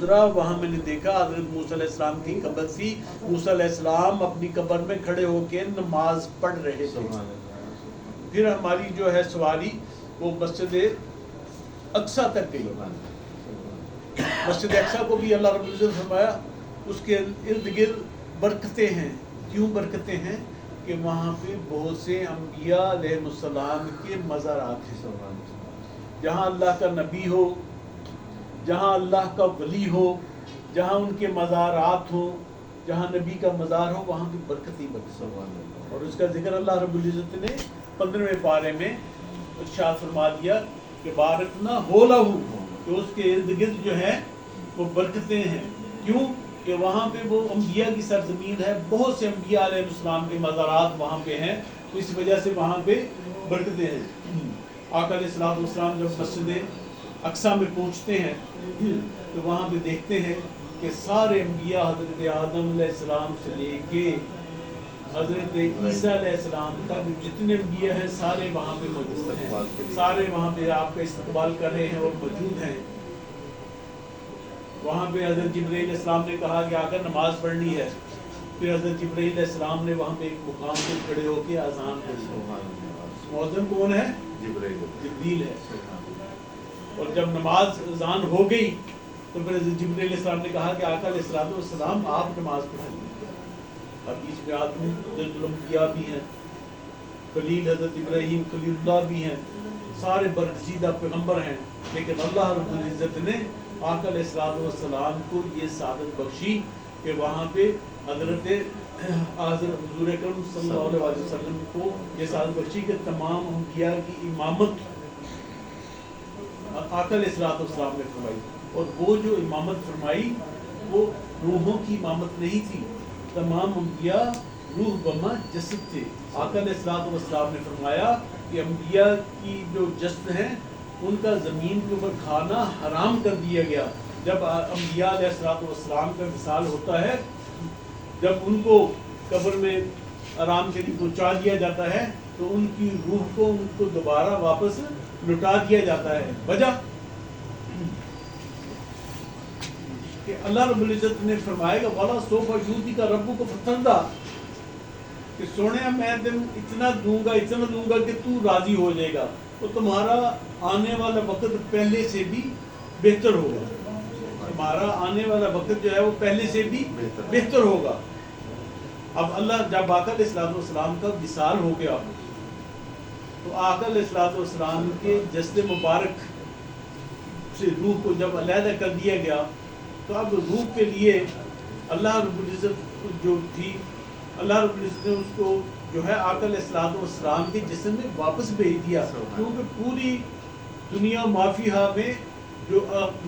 گزرا وہاں میں نے دیکھا حضرت موسیٰ علیہ السلام کی قبر تھی. موسیٰ علیہ السلام اپنی قبر میں کھڑے ہو کے نماز پڑھ رہے تھے. پھر ہماری جو ہے سواری وہ مسجد اقصیٰ تک گئی. مسجد اقصیٰ کو بھی اللہ رب العزت فرمایا اس کے ارد گرد برکتیں ہیں. کیوں برکتیں ہیں؟ کہ وہاں پہ بہت سے انبیاء علیہ السلام کے مزارات ہیں. جہاں اللہ کا نبی ہو، جہاں اللہ کا ولی ہو، جہاں ان کے مزارات ہوں، جہاں نبی کا مزار ہو، وہاں کی برکت ہی برکت. اور اس کا ذکر اللہ رب العزت نے 15ویں پارے میں ارشاد فرما دیا کہ بارکنا ہو لہو، کہ اس کے ارد گرد جو ہے وہ برکتیں ہیں. کیوں؟ کہ وہاں پہ وہ انبیاء کی سرزمین ہے، بہت سے انبیاء علیہ السلام کے مزارات وہاں پہ ہیں، تو اس وجہ سے وہاں پہ برکتیں ہیں. آقا علیہ السلام جب مسجد اقصیٰ میں پہنچتے ہیں تو وہاں پہ دیکھتے ہیں کہ سارے انبیاء حضرت آدم علیہ السلام سے لے کے حضرت عیسیٰ علیہ السلام تک جتنے انبیاء ہیں سارے وہاں پہ موجود ہیں. سارے وہاں پہ آپ کا استقبال کر رہے ہیں اور موجود ہیں. وہاں پہ حضرت جبرائیل علیہ السلام نے کہا کہ آ کر نماز پڑھنی ہے. پھر حضرت جبرائیل علیہ السلام نے وہاں پہ ایک مقام پہ کھڑے ہو کے اذان پڑھی. مؤذن کون ہے؟ جبریل ہے. اور جب نماز اذان ہو گئی تو پھر حضرت جبرائیل علیہ السلام نے کہا کہ آقا علیہ السلام آپ نماز پڑھائیے. اب بیچ میں آدمی الانبیاء بھی ہیں، خلیل حضرت ابراہیم خلیل اللہ بھی ہیں، سارے برگزیدہ پیغمبر ہیں، لیکن اللہ رب العزت نے آقا علیہ السلام کو یہ سعادت بخشی کہ وہاں پہ حضرت حضور اکرم صلی اللہ علیہ وسلم کو یہ سعادت بخشی کہ تمام انبیاء کی امامت آقا علیہ السلام نے فرمائی. اور وہ جو امامت فرمائی وہ روحوں کی امامت نہیں تھی، تمام انبیاء روح بما جسد تھے. آقا علیہ السلام نے فرمایا کہ انبیاء کی جو جسد ہیں ان کا زمین کے اوپر کھانا حرام کر دیا گیا. جب انبیاء علیہ السلام کا وصال ہوتا ہے، جب ان کو قبر میں آرام کے لیے پہنچا دیا جاتا ہے تو ان کی روح کو ان کو دوبارہ واپس لٹا دیا جاتا ہے. وجہ کہ اللہ رب العزت نے فرمایا کہ والا سوفا یوتی کا ربو کو فتندہ، کہ سونے میں اتنا دوں گا کہ تو راضی ہو جائے گا، تو تمہارا آنے والا وقت پہلے سے بھی بہتر ہوگا. تمہارا آنے والا وقت جو ہے وہ پہلے سے بھی بہتر ہوگا. اب اللہ جب آقا علیہ السلام کا وصال ہو گیا تو آقا علیہ السلام کے جسد مبارک سے روح کو جب علیحدہ کر دیا گیا تو اب روح کے لیے اللہ رب العزت جو تھی، اللہ رب العزت نے اس کو جو ہے آقا علیہ السلام کے جسم میں واپس بھیج دیا. کیونکہ پوری دنیا مافیہا میں جو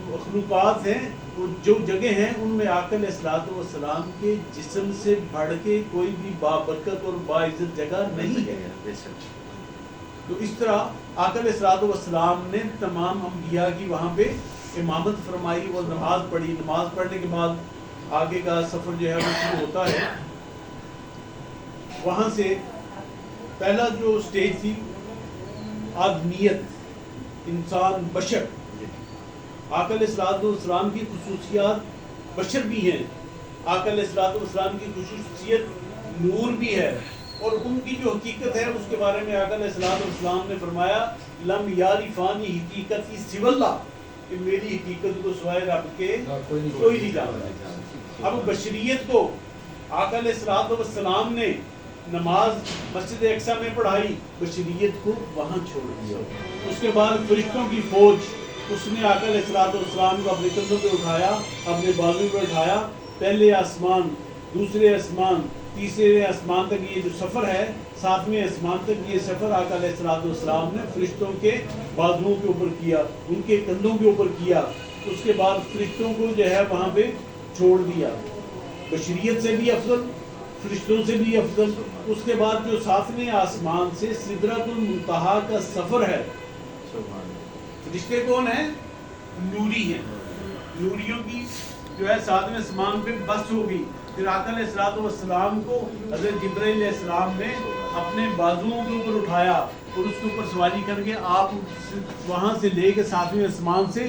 مخلوقات ہیں، وہ جو جگہ ہیں، ان میں آقا علیہ السلام کے جسم سے بڑھ کے کوئی بھی بابرکت اور باعزت جگہ نہیں ہے. تو اس طرح آقا علیہ السلام نے تمام انبیاء کی وہاں پہ امامت فرمائی اور نماز پڑھی. نماز پڑھنے کے بعد آگے کا سفر جو ہے وہ شروع ہوتا ہے. وہاں سے پہلا جو سٹیج تھی آدمیت، انسان، بشر. آقا علیہ السلام کی خصوصیات بشر بھی ہیں، آقا علیہ السلام کی خصوصیت نور بھی ہے، اور ان کی جو حقیقت ہے اس کے بارے میں آقا علیہ السلام نے فرمایا لم یعرفانی حقیقتی سوی اللہ، کہ میری حقیقت کو سوائے رب کے کوئی نہیں جانتا. اب بشریت کو آقا علیہ السلام نے نماز مسجد اقصیٰ میں پڑھائی، بشریت کو وہاں چھوڑ دیا. اس کے بعد فرشتوں کی فوج، اس نے آقا علیہ السلام کو اپنے کندھوں پہ اٹھایا، اپنے بازو پہ اٹھایا. پہلے آسمان، دوسرے آسمان، تیسرے آسمان تک یہ جو سفر ہے، 7ویں آسمان تک یہ سفر آقا علیہ السلام نے فرشتوں کے بازوؤں کے اوپر کیا، ان کے کندھوں کے اوپر کیا. اس کے بعد فرشتوں کو جو ہے وہاں پہ چھوڑ دیا. بشریت سے بھی افضل، فرشتوں سے بھی افضل. اس کے بعد جو 7ویں آسمان سے سدرۃ المنتہا کا سفر ہے، فرشتے کون ہیں؟ نوری ہیں. نوریوں کی جو ہے 7ویں آسمان پہ بس ہوگی. پھر آقا علیہ السلام کو حضرت جبرائیل علیہ السلام نے اپنے بازوؤں کے اوپر اٹھایا اور اس کے اوپر سواری کر کے آپ وہاں سے لے کے 7ویں آسمان سے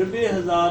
90,000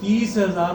30,000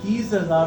30,000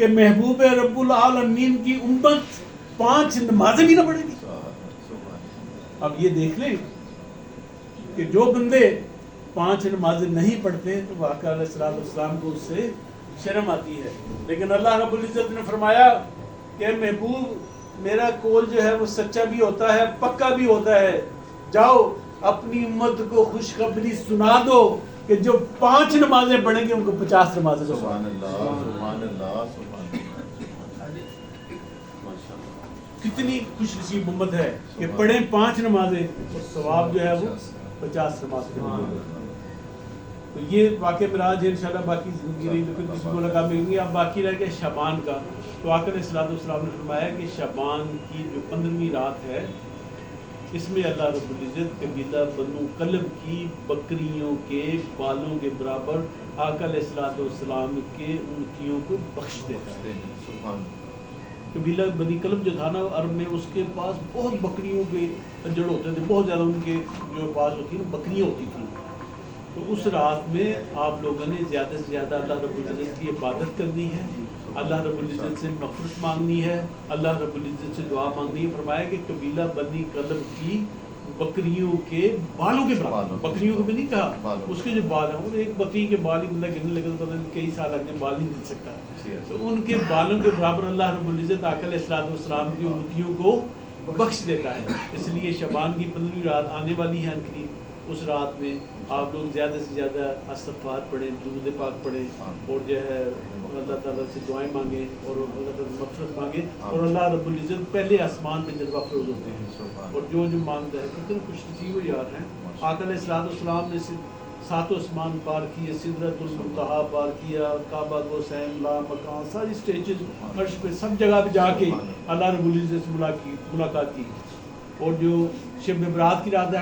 کہ محبوب رب العالمین کی امت 5 نمازیں بھی نہ پڑھے گی. اب یہ دیکھ لیں کہ جو بندے 5 نمازیں نہیں پڑھتے تو آقا علیہ السلام کو اس سے شرم آتی ہے. لیکن اللہ رب العزت نے فرمایا کہ محبوب میرا قول جو ہے وہ سچا بھی ہوتا ہے, پکا بھی ہوتا ہے. جاؤ اپنی امت کو خوشخبری سنا دو کہ جو 5 نمازیں پڑھیں گے ان کو 50 نمازیں. سبحان اللہ سبحان اللہ سبحان اللہ. کتنی خوش نصیب امت ہے کہ پڑھیں 5 نمازیں اور ثواب جو ہے وہ 50 نماز کے ملے. تو یہ واقعہ معراج ہے. انشاءاللہ باقی زندگی رہی تو پھر کسی ملاقات میں ہوگی. اب باقی رہ گیا شعبان کا. تو آقا علیہ السلام نے فرمایا کہ شعبان کی جو 15ویں رات ہے اس میں اللہ رب العزت قبیلہ بنو کلب کی بکریوں کے بالوں کے برابر آقا علیہ السلام کے انگلیوں کو بخش دیتا ہے. قبیلہ بنی کلب جو تھا نا عرب میں, اس کے پاس بہت بکریوں کے جڑ ہوتے تھے, بہت زیادہ ان کے جو پاس ہوتی ہیں بکریاں ہوتی تھیں. تو اس رات میں آپ لوگوں نے زیادہ سے زیادہ اللہ رب العزت کی عبادت کرنی ہے, اللہ رب العزت سے مغفرت مانگنی ہے, اللہ رب العزت سے دعا مانگنی ہے. فرمایا کہ قبیلہ بنی کلب کی بکریوں کے بالوں کے برابر, بکریوں کو بھی نہیں کہا, اس کے جو بال ہیں وہ ایک بکری کے بال ہی بندہ گرنے لگے تو کئی سال لگنے بال نہیں مل سکتا. تو ان کے بالوں کے برابر اللہ رب العزت آقا علیہ السلام کی انگلیوں کو بخش دیتا ہے. اس لیے شعبان کی 15ویں رات آنے والی ہے قریب. اس رات میں آپ لوگ زیادہ سے زیادہ استغفار پڑھیں, درود پاک پڑھیں, اور جو ہے اللہ تعالیٰ سے دعائیں مانگیں اور اللہ تعالیٰ سے مغفرت مانگیں. اور اللہ رب العزت پہلے آسمان پہ جلوہ افروز ہوتے ہیں اور جو مانگتا ہے کتنے خوش نصیب و یار ہیں. آقا علیہ السلام نے 7 آسمان پار کیے, سدرۃ المنتہا پار کیا, کعبہ کو سین لا مکان ساری اسٹیجز عرش پہ سب جگہ پہ جا کے اللہ رب العزت سے ملاقات کی. اور جو شب برات کی رات ہے